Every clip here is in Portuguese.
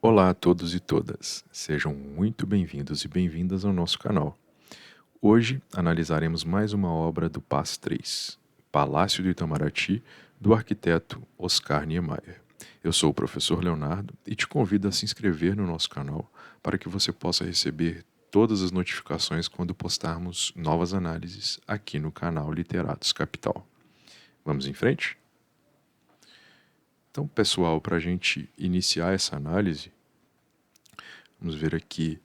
Olá a todos e todas, sejam muito bem-vindos e bem-vindas ao nosso canal. Hoje analisaremos mais uma obra do PAS 3, Palácio do Itamaraty, do arquiteto Oscar Niemeyer. Eu sou o professor Leonardo e te convido a se inscrever no nosso canal para que você possa receber todas as notificações quando postarmos novas análises aqui no canal Literatos Capital. Vamos em frente? Então, pessoal, para a gente iniciar essa análise, vamos ver aqui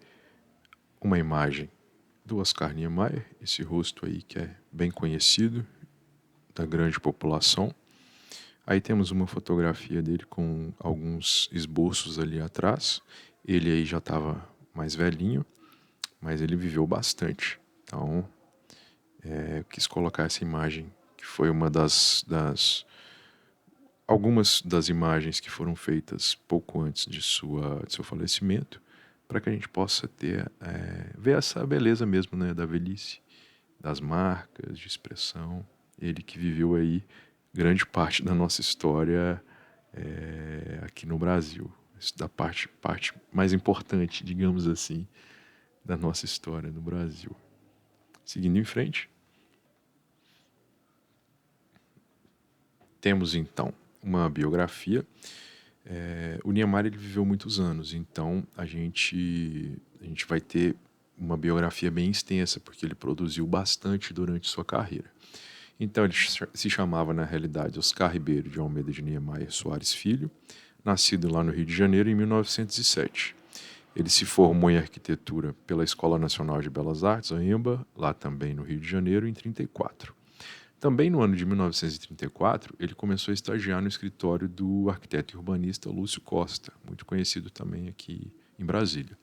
uma imagem do Oscar Niemeyer, esse rosto aí que é bem conhecido da grande população. Aí temos uma fotografia dele com alguns esboços ali atrás. Ele aí já estava mais velhinho, mas ele viveu bastante. Então, eu quis colocar essa imagem, que foi uma algumas das imagens que foram feitas pouco antes de seu falecimento, para que a gente possa ver essa beleza mesmo, né, da velhice, das marcas de expressão. Ele que viveu aí grande parte da nossa história aqui no Brasil, da parte mais importante, digamos assim, da nossa história no Brasil. Seguindo em frente, temos então uma biografia. O Niemeyer ele viveu muitos anos, então a gente vai ter uma biografia bem extensa, porque ele produziu bastante durante sua carreira. Então ele se chamava, na realidade, Oscar Ribeiro de Almeida de Niemeyer Soares Filho, nascido lá no Rio de Janeiro em 1907. Ele se formou em arquitetura pela Escola Nacional de Belas Artes, a EMBA, lá também no Rio de Janeiro, em 1934. Também no ano de 1934, ele começou a estagiar no escritório do arquiteto e urbanista Lúcio Costa, muito conhecido também aqui em Brasília,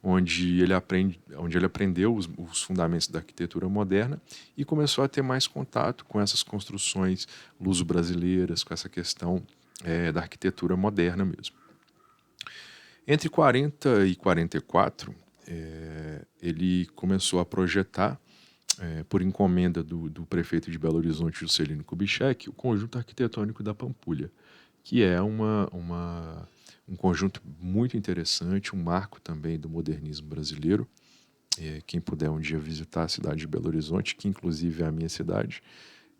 onde ele aprendeu os fundamentos da arquitetura moderna e começou a ter mais contato com essas construções luso-brasileiras, com essa questão da arquitetura moderna mesmo. Entre 40 e 44, ele começou a projetar, por encomenda do prefeito de Belo Horizonte, Juscelino Kubitschek, o conjunto arquitetônico da Pampulha, que é um conjunto muito interessante, um marco também do modernismo brasileiro. Quem puder um dia visitar a cidade de Belo Horizonte, que inclusive é a minha cidade,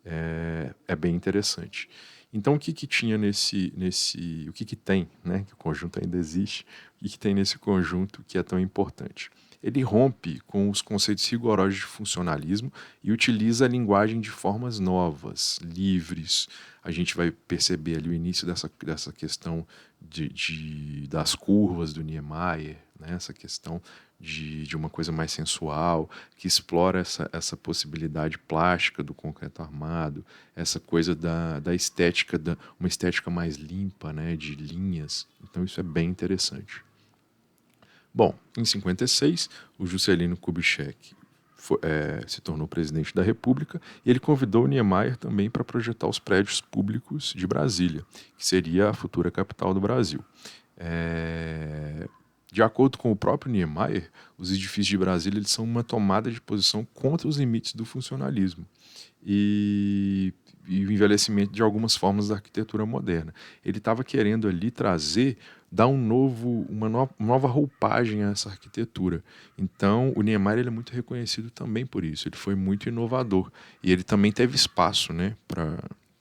é bem interessante. Então, o que tinha o que tem, né? Que o conjunto ainda existe, o que tem nesse conjunto que é tão importante? Ele rompe com os conceitos rigorosos de funcionalismo e utiliza a linguagem de formas novas, livres. A gente vai perceber ali o início dessa questão das curvas do Niemeyer, né? Essa questão de uma coisa mais sensual, que explora essa possibilidade plástica do concreto armado, essa coisa da estética, uma estética mais limpa, né, de linhas. Então isso é bem interessante. Bom, em 56, o Juscelino Kubitschek se tornou presidente da República e ele convidou o Niemeyer também para projetar os prédios públicos de Brasília, que seria a futura capital do Brasil. De acordo com o próprio Niemeyer, os edifícios de Brasília eles são uma tomada de posição contra os limites do funcionalismo e o envelhecimento de algumas formas da arquitetura moderna. Ele estava querendo ali dar uma nova roupagem a essa arquitetura. Então, o Niemeyer ele é muito reconhecido também por isso. Ele foi muito inovador e ele também teve espaço, né,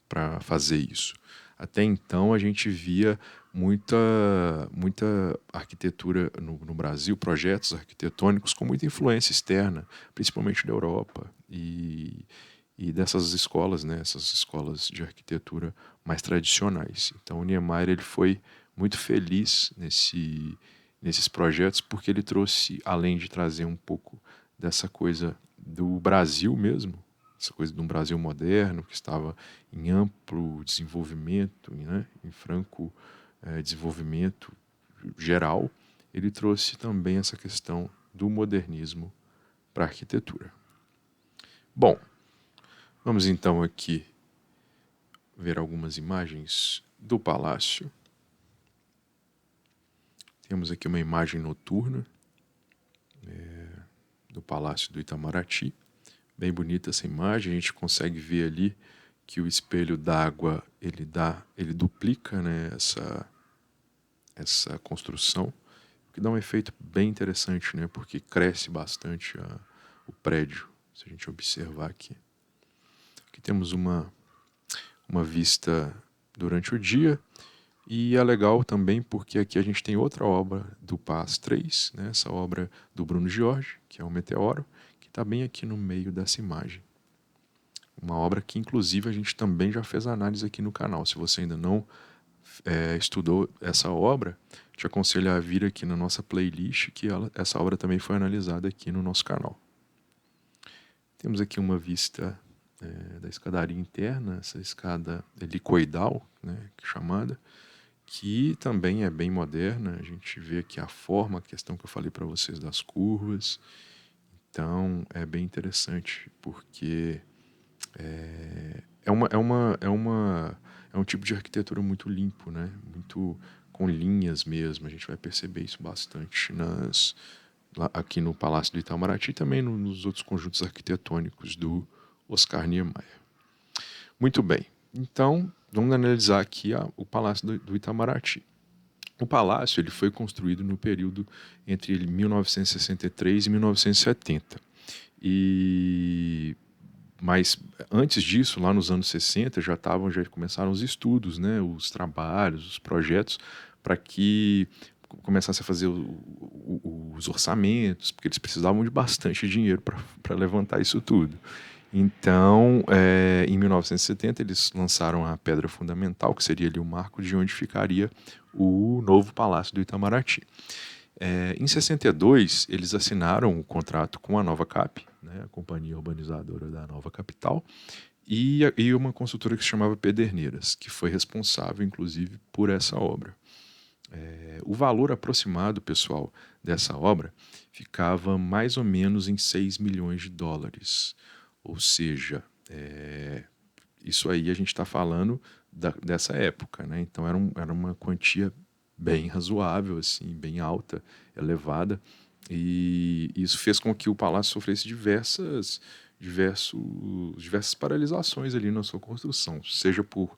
para fazer isso. Até então, a gente via muita arquitetura no Brasil, projetos arquitetônicos com muita influência externa, principalmente da Europa e dessas escolas, né, essas escolas de arquitetura mais tradicionais. Então, o Niemeyer ele foi muito feliz nesses projetos porque ele trouxe, além de trazer um pouco dessa coisa do Brasil mesmo, essa coisa de um Brasil moderno que estava em amplo desenvolvimento, né, em franco desenvolvimento geral, ele trouxe também essa questão do modernismo para a arquitetura. Bom, vamos então aqui ver algumas imagens do palácio. Temos aqui uma imagem noturna do Palácio do Itamaraty. Bem bonita essa imagem, a gente consegue ver ali que o espelho d'água ele duplica, né, essa construção, que dá um efeito bem interessante, né? Porque cresce bastante o prédio, se a gente observar aqui. Aqui temos uma vista durante o dia, e é legal também porque aqui a gente tem outra obra do Paz 3, né? Essa obra do Bruno Jorge, que é o Meteoro, que está bem aqui no meio dessa imagem. Uma obra que, inclusive, a gente também já fez análise aqui no canal. Se você ainda não estudou essa obra, te aconselho a vir aqui na nossa playlist, que essa obra também foi analisada aqui no nosso canal. Temos aqui uma vista da escadaria interna, essa escada helicoidal, né, chamada, que também é bem moderna. A gente vê aqui a forma, a questão que eu falei para vocês das curvas. Então é bem interessante, porque é um tipo de arquitetura muito limpo, né? Muito com linhas mesmo. A gente vai perceber isso bastante aqui no Palácio do Itamaraty e também nos outros conjuntos arquitetônicos do Oscar Niemeyer. Muito bem, então vamos analisar aqui o Palácio do Itamaraty. O palácio ele foi construído no período entre 1963 e 1970. Mas antes disso, lá nos anos 60, já começaram os estudos, né, os trabalhos, os projetos, para que começasse a fazer os orçamentos, porque eles precisavam de bastante dinheiro para levantar isso tudo. Então, em 1970, eles lançaram a pedra fundamental, que seria ali o marco de onde ficaria o novo Palácio do Itamaraty. Em 62, eles assinaram o contrato com a Nova Cap, né, a companhia urbanizadora da nova capital, e uma consultora que se chamava Pederneiras, que foi responsável, inclusive, por essa obra. O valor aproximado, pessoal, dessa obra ficava mais ou menos em 6 milhões de dólares. Ou seja, isso aí a gente está falando dessa época, né? Então era uma quantia bem razoável, assim, bem alta, elevada, e isso fez com que o palácio sofresse diversas paralisações ali na sua construção, seja por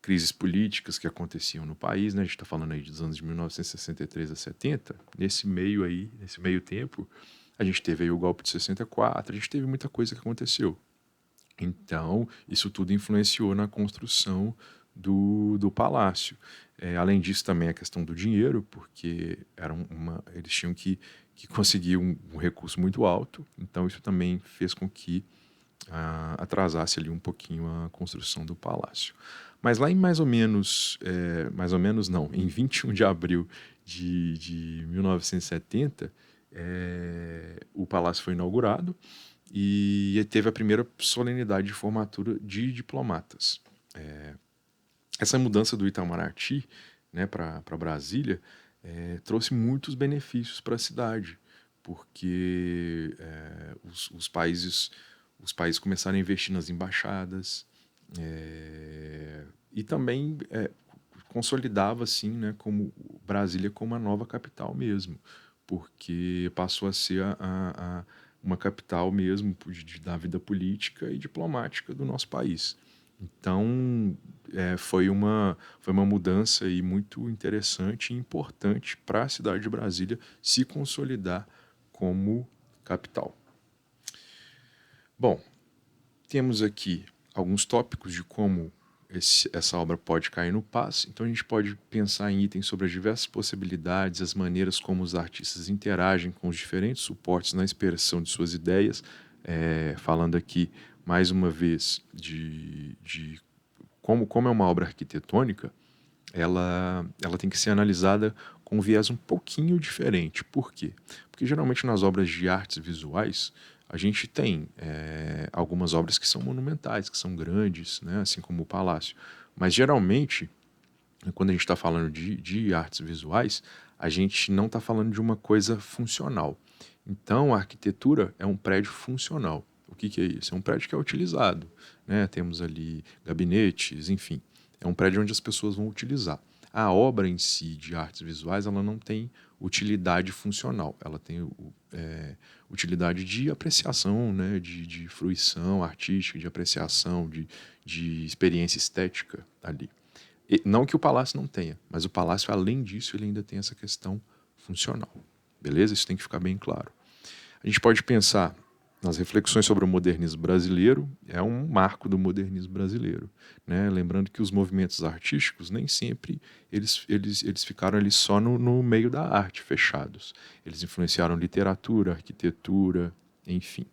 crises políticas que aconteciam no país, né? A gente está falando aí dos anos de 1963 a 70, nesse meio tempo, a gente teve aí o golpe de 64, a gente teve muita coisa que aconteceu. Então, isso tudo influenciou na construção do palácio. Além disso, também a questão do dinheiro, porque eles tinham que conseguir um recurso muito alto, então isso também fez com que atrasasse ali um pouquinho a construção do palácio. Mas lá em mais ou menos não, em 21 de abril de 1970, o palácio foi inaugurado e teve a primeira solenidade de formatura de diplomatas. Essa mudança do Itamaraty, né, para Brasília trouxe muitos benefícios para a cidade, porque os países começaram a investir nas embaixadas e também consolidava assim, né, como Brasília como a nova capital mesmo, porque passou a ser uma capital mesmo da vida política e diplomática do nosso país. Então, foi uma mudança aí muito interessante e importante para a cidade de Brasília se consolidar como capital. Bom, temos aqui alguns tópicos de como essa obra pode cair no Paz. Então a gente pode pensar em itens sobre as diversas possibilidades, as maneiras como os artistas interagem com os diferentes suportes na expressão de suas ideias, falando aqui mais uma vez de como é uma obra arquitetônica, ela tem que ser analisada com um viés um pouquinho diferente. Por quê? Porque geralmente nas obras de artes visuais a gente tem algumas obras que são monumentais, que são grandes, né, assim como o Palácio. Mas geralmente, quando a gente está falando de artes visuais, a gente não está falando de uma coisa funcional. Então a arquitetura é um prédio funcional. O que é isso? É um prédio que é utilizado, né? Temos ali gabinetes, enfim. É um prédio onde as pessoas vão utilizar. A obra em si de artes visuais ela não tem utilidade funcional, ela tem utilidade de apreciação, né? de fruição artística, de apreciação, de experiência estética ali. Não que o palácio não tenha, mas o palácio, além disso, ele ainda tem essa questão funcional. Beleza? Isso tem que ficar bem claro. A gente pode pensar nas reflexões sobre o modernismo brasileiro, é um marco do modernismo brasileiro, né? Lembrando que os movimentos artísticos nem sempre eles ficaram ali só no meio da arte, fechados. Eles influenciaram literatura, arquitetura, enfim.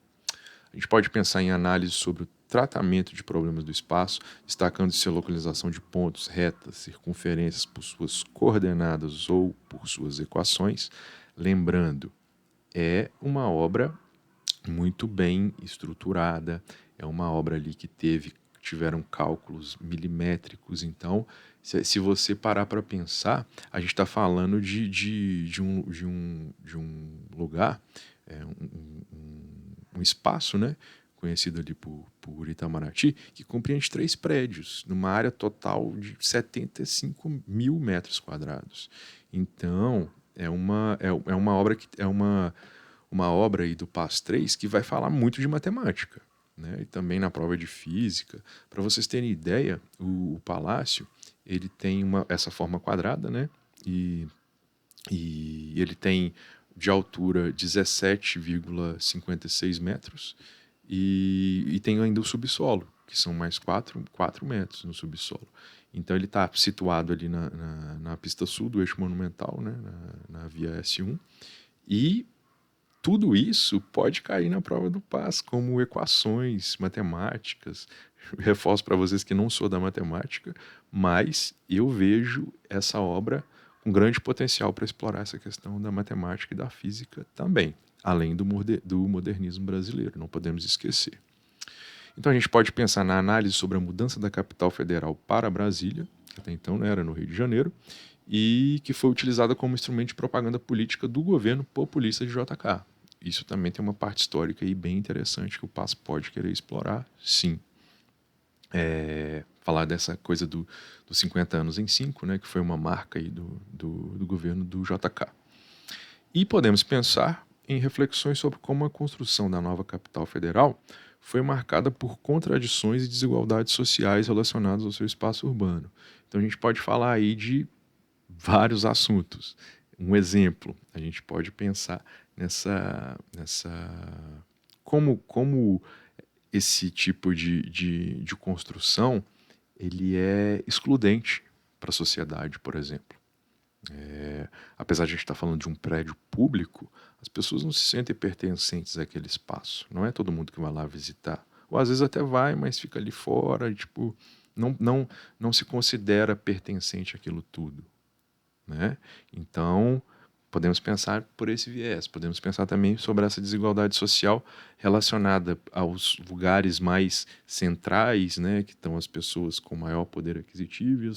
A gente pode pensar em análise sobre o tratamento de problemas do espaço, destacando-se a localização de pontos, retas, circunferências por suas coordenadas ou por suas equações. Lembrando, é uma obra muito bem estruturada, é uma obra ali que tiveram cálculos milimétricos. Então, se você parar para pensar, a gente está falando de um lugar, um espaço, né, conhecido ali por Itamaraty, que compreende 3 prédios, numa área total de 75 mil metros quadrados. Então, é uma obra que é uma obra aí do PAS 3 que vai falar muito de matemática, né? E também na prova de física. Para vocês terem ideia, o palácio ele tem essa forma quadrada, né? E ele tem de altura 17,56 metros e tem ainda o subsolo, que são mais 4 metros no subsolo. Então ele está situado ali na pista sul do eixo monumental, né? na via S1, e tudo isso pode cair na prova do PAS, como equações matemáticas. Reforço para vocês que não sou da matemática, mas eu vejo essa obra com grande potencial para explorar essa questão da matemática e da física também, além do modernismo brasileiro, não podemos esquecer. Então a gente pode pensar na análise sobre a mudança da capital federal para Brasília, que até então não era no Rio de Janeiro, e que foi utilizada como instrumento de propaganda política do governo populista de JK. Isso também tem uma parte histórica aí bem interessante que o PAS pode querer explorar, sim. Falar dessa coisa dos 50 anos em 5, né, que foi uma marca aí do governo do JK. E podemos pensar em reflexões sobre como a construção da nova capital federal foi marcada por contradições e desigualdades sociais relacionadas ao seu espaço urbano. Então a gente pode falar aí de vários assuntos. Um exemplo, a gente pode pensar nessa como esse tipo de construção ele é excludente para a sociedade, por exemplo. Apesar de a gente estar falando de um prédio público, as pessoas não se sentem pertencentes àquele espaço. Não é todo mundo que vai lá visitar. Ou às vezes até vai, mas fica ali fora, tipo, não se considera pertencente àquilo tudo, né? Então, podemos pensar por esse viés. Podemos pensar também sobre essa desigualdade social relacionada aos lugares mais centrais, né, que estão as pessoas com maior poder aquisitivo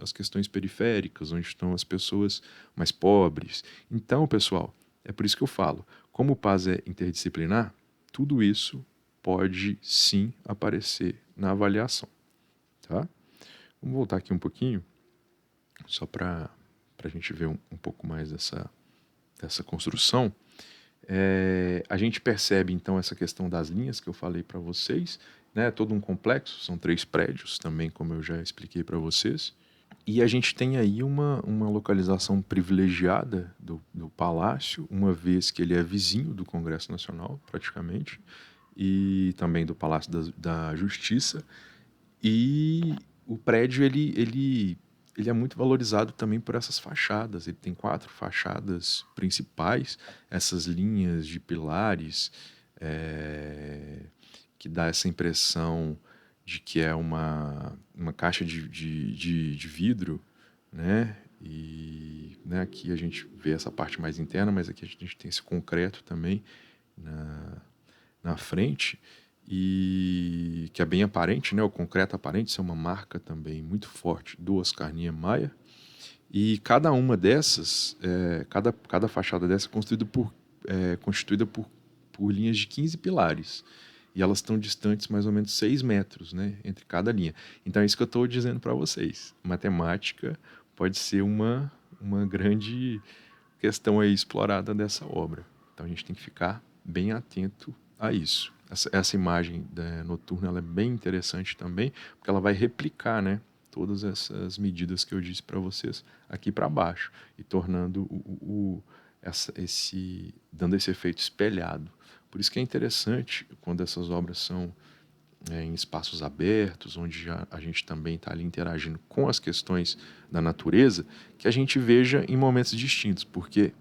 as questões periféricas, onde estão as pessoas mais pobres. Então, pessoal, é por isso que eu falo, como o PAS é interdisciplinar, tudo isso pode sim aparecer na avaliação, tá? Vamos voltar aqui um pouquinho, só para a gente ver um pouco mais dessa construção. A gente percebe então essa questão das linhas que eu falei para vocês, né? Todo um complexo, são 3 prédios também, como eu já expliquei para vocês. E a gente tem aí uma localização privilegiada do palácio, uma vez que ele é vizinho do Congresso Nacional, praticamente, e também do Palácio da Justiça. E o prédio ele é muito valorizado também por essas fachadas. Ele tem 4 fachadas principais, essas linhas de pilares, que dá essa impressão de que é uma caixa de vidro, né? E, né, aqui a gente vê essa parte mais interna, mas aqui a gente tem esse concreto também na frente, e que é bem aparente, né? O concreto aparente, isso é uma marca também muito forte do Oscar Niemeyer. E cada uma dessas, cada fachada dessa é constituída por linhas de 15 pilares. E elas estão distantes mais ou menos 6 metros, né, entre cada linha. Então é isso que eu estou dizendo para vocês. Matemática pode ser uma grande questão aí explorada dessa obra. Então a gente tem que ficar bem atento a isso. Essa imagem noturna ela é bem interessante também, porque ela vai replicar, né, todas essas medidas que eu disse para vocês aqui para baixo e tornando dando esse efeito espelhado. Por isso que é interessante quando essas obras são em espaços abertos, onde a gente também está ali interagindo com as questões da natureza, que a gente veja em momentos distintos, porque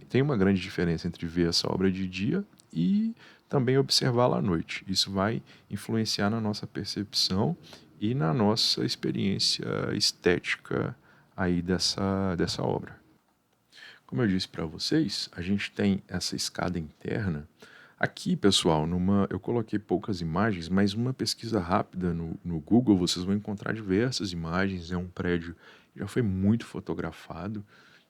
tem uma grande diferença entre ver essa obra de dia e também observá-la à noite. Isso vai influenciar na nossa percepção e na nossa experiência estética aí dessa obra. Como eu disse para vocês, a gente tem essa escada interna. Aqui, pessoal, eu coloquei poucas imagens, mas uma pesquisa rápida no Google vocês vão encontrar diversas imagens. É um prédio que já foi muito fotografado,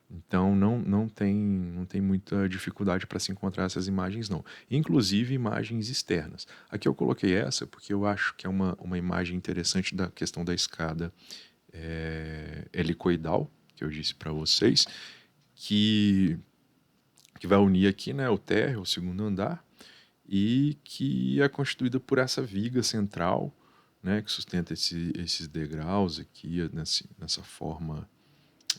então não tem muita dificuldade para se encontrar essas imagens, não. Inclusive imagens externas. Aqui eu coloquei essa porque eu acho que é uma imagem interessante da questão da escada helicoidal, que eu disse para vocês, que vai unir aqui, né, o térreo, o segundo andar, e que é constituída por essa viga central, né, que sustenta esses degraus aqui nessa forma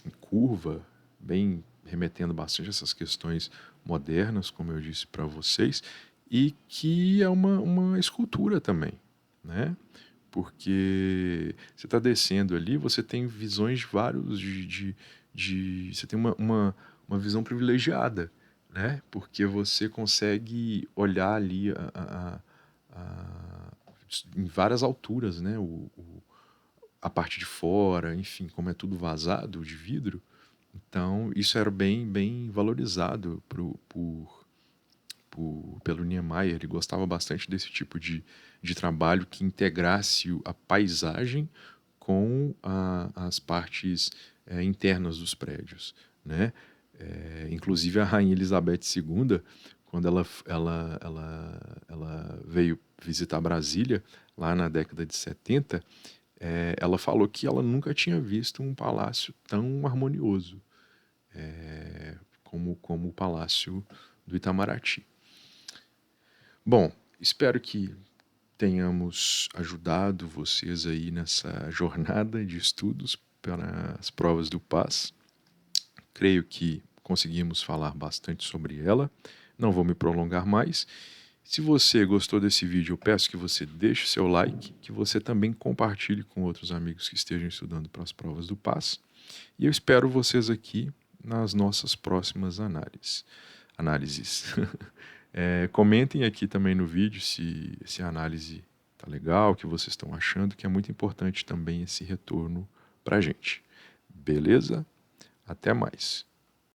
em curva, bem remetendo bastante a essas questões modernas, como eu disse para vocês, e que é uma escultura também, né? Porque você está descendo ali, você tem visões de vários, você tem uma visão privilegiada, né? Porque você consegue olhar ali em várias alturas, né? A parte de fora, enfim, como é tudo vazado de vidro, então isso era bem valorizado pelo Niemeyer. Ele gostava bastante desse tipo de trabalho que integrasse a paisagem com as partes internas dos prédios, né? Inclusive a Rainha Elizabeth II, quando ela veio visitar Brasília, lá na década de 70, ela falou que ela nunca tinha visto um palácio tão harmonioso como o Palácio do Itamaraty. Bom, espero que tenhamos ajudado vocês aí nessa jornada de estudos para as provas do PAS. Creio que conseguimos falar bastante sobre ela. Não vou me prolongar mais. Se você gostou desse vídeo, eu peço que você deixe seu like, que você também compartilhe com outros amigos que estejam estudando para as provas do PAS. E eu espero vocês aqui nas nossas próximas análises. Comentem aqui também no vídeo se a análise tá legal, o que vocês estão achando, que é muito importante também esse retorno para a gente. Beleza? Até mais.